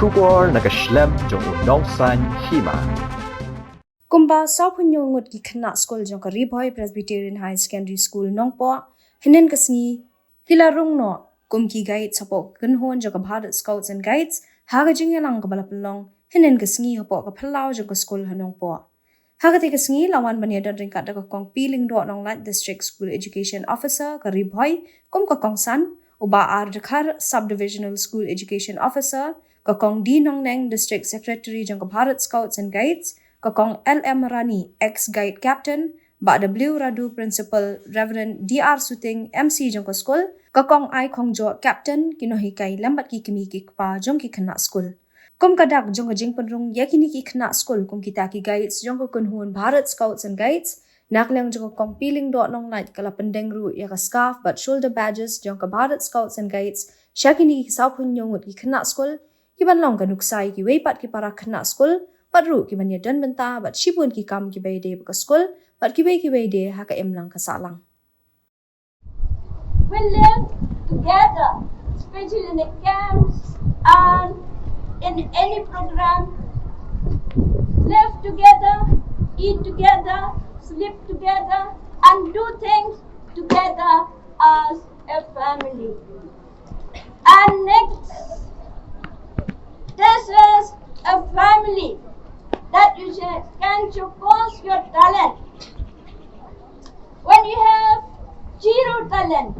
Shubor nakaslem jong udongsan Hima. Kumba South Ngut ki Khynnah Skul jong ka Rbphss Presbyterian High Secondary School nongpo hinen kasngi Pynrung no kumki guide sapo Kynhun jong ka Bharat Scouts and Guides haga jingelang ka balapalong hinen kasngi hapo ka phalau jong ka school hanongpo haga te kasngi lawan baniadan ringkat da ka kong piling do nong Light District School Education Officer ka Rbphss kum ka kong san uba Rbphss Subdivisional School Education Officer ka kong D Nong Neng District Secretary jong ka Bharat Scouts and Guides Kakong LM Rani, ex-guide captain, Ba W Radu principal, Reverend DR Suting, MC jong ka school, Kakong I Kong Jo captain, kinohikay lambat ki kimi ki pa jong ki Khynnah school. Kum kadak jong ka jing Pynrung yakini ki Khynnah school kum kita ki guides jong ka Kynhun Bharat Scouts and Guides, naklang jong ka kong piling do nong night kala pendeng ru ya ka scarf but shoulder badges jong ka Bharat Scouts and Guides, syakini ki Southun Ngut ki Khynnah school, kiban long ka nuksay ki weipat ki para Khynnah school, Patru ki banya dan benta bat shipun ki kam ki bayde buka school bat ki bayde haka emlang kasalang. We live together, especially in the camps and in any program. Live together, eat together, sleep together, and do things together as a family. And next, this is a family that you can showcase your talent. When you have zero talent,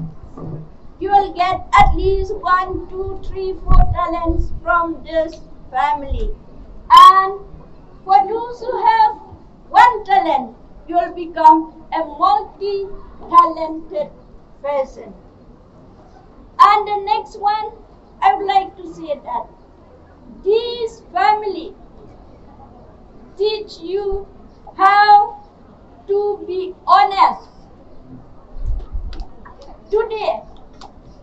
you will get at least 1, 2, 3, 4 talents from this family. And for those who have one talent, you will become a multi-talented person. And the next one, I would like to say that this family teach you how to be honest. Today,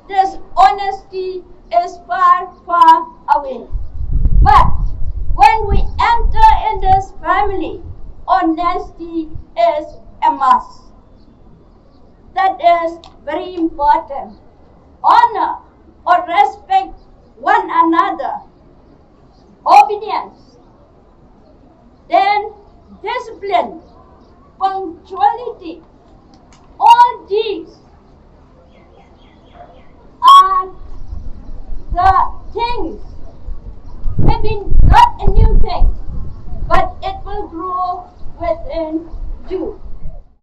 this honesty is far, far away. But when we enter in this family, honesty is a must. That is very important. Honor or respect one another. Obedience. Then discipline, punctuality,